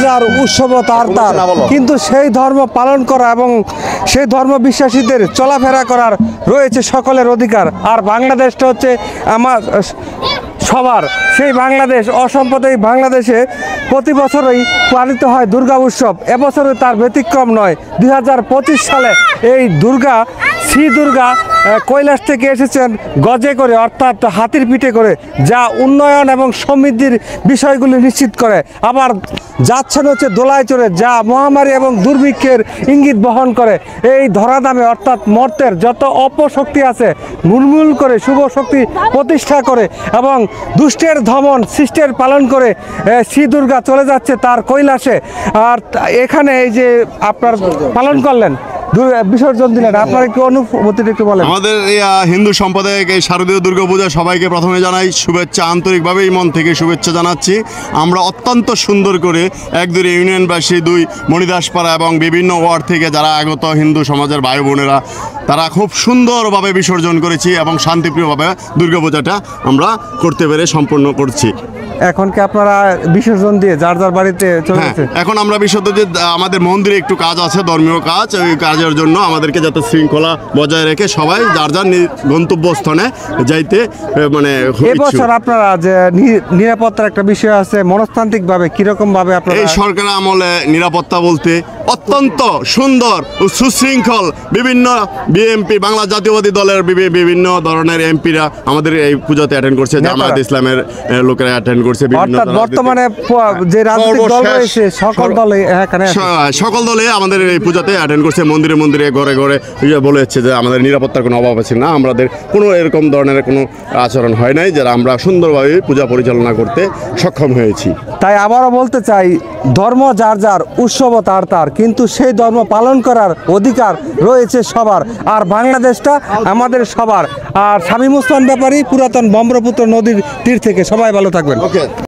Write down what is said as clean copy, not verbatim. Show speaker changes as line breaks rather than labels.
যার উৎসব তার তার, কিন্তু সেই ধর্ম পালন করা এবং সেই ধর্ম বিশ্বাসীদের চলাফেরা করার রয়েছে সকলের অধিকার। আর বাংলাদেশটা হচ্ছে আমার সবার। সেই বাংলাদেশ, অসাম্প্রদায়িক বাংলাদেশে প্রতি বছরই পালিত হয় দুর্গা উৎসব। এবছরও তার ব্যতিক্রম নয়। 2025 সালে এই শ্রী দুর্গা কৈলাস থেকে এসেছেন গজে করে, অর্থাৎ হাতির পিঠে করে, যা উন্নয়ন এবং সমৃদ্ধির বিষয়গুলি নিশ্চিত করে। আবার যাচ্ছেন হচ্ছে দোলায় চড়ে, যা মহামারী এবং দুর্ভিক্ষের ইঙ্গিত বহন করে। এই ধরাধামে অর্থাৎ মর্তের যত অপশক্তি আছে মূলমূল করে শুভ শক্তি প্রতিষ্ঠা করে এবং দুষ্টের দমন সৃষ্টের পালন করে শ্রী দুর্গা চলে যাচ্ছে তার কৈলাসে। আর এখানে এই যে আপনার পালন করলেন, বিসর্জন দিলেন, আপনার কি অনুভূতিটা একটু বলেন?
আমাদের হিন্দু সম্প্রদায়কে শারদীয় দুর্গাপূজা সবাইকে প্রথমে জানাই শুভেচ্ছা, আন্তরিকভাবে মন থেকে শুভেচ্ছা জানাচ্ছি। আমরা অত্যন্ত সুন্দর করে 1-2 ইউনিয়নবাসী, 2 মণিদাসপাড়া এবং বিভিন্ন ওয়ার্ড থেকে যারা আগত হিন্দু সমাজের ভাই বোনেরা, তারা খুব সুন্দরভাবে বিসর্জন করেছি এবং শান্তিপ্রিয়ভাবে দুর্গাপূজাটা আমরা করতে পেরে সম্পূর্ণ করছি।
এখন কি আপনারা বিসর্জন দিয়ে যার যার বাড়িতে চলে যাচ্ছে?
এখন আমরা বিসর্জন দিয়ে আমাদের মন্দিরে একটু কাজ আছে, ধর্মীয় কাজ, ওই কাজের জন্য আমাদেরকে যাতে শৃঙ্খলা বজায় রেখে সবাই যার যার গন্তব্যস্থানে যাইতে মানে
এবছর আপনারা যে নিরাপত্তার একটা বিষয় আছে, মনস্তান্ত্রিকভাবে কিরকম ভাবে আপনারা?
এই সরকার আমলে নিরাপত্তা বলতে অত্যন্ত সুন্দর ও সুশৃঙ্খল বিভিন্ন বিএমপি বাংলা জাতীয়বাদী দলের বিভিন্ন ধরনের এমপিরা আমাদের এই পূজাতে অ্যাটেন্ড করছে, জামায়াত ইসলামের লোকেরা অ্যাটেন্ড করছে।
অর্থাৎ বর্তমানে যে রাজনৈতিক দল রয়েছে সকল
দলে আমাদের এই পূজাতে অ্যাটেন্ড করছে। মন্দিরে মন্দিরে ঘরে ঘরে বলেছে যে আমাদের নিরাপত্তার কোনো অভাব আছে না, আমাদের কোনো এরকম ধরনের কোনো আচরণ হয় নাই, যারা আমরা সুন্দরভাবে পূজা পরিচালনা করতে সক্ষম হয়েছি।
তাই আবারও বলতে চাই, ধর্ম যার যার, উৎসব তার তার, কিন্তু সেই ধর্ম পালন করার অধিকার রয়েছে সবার। আর বাংলাদেশটা আমাদের সবার। আর শামীম ওসমান ব্যাপারী, পুরাতন ব্রহ্মপুত্র নদীর তীর থেকে। সবাই ভালো থাকবেন।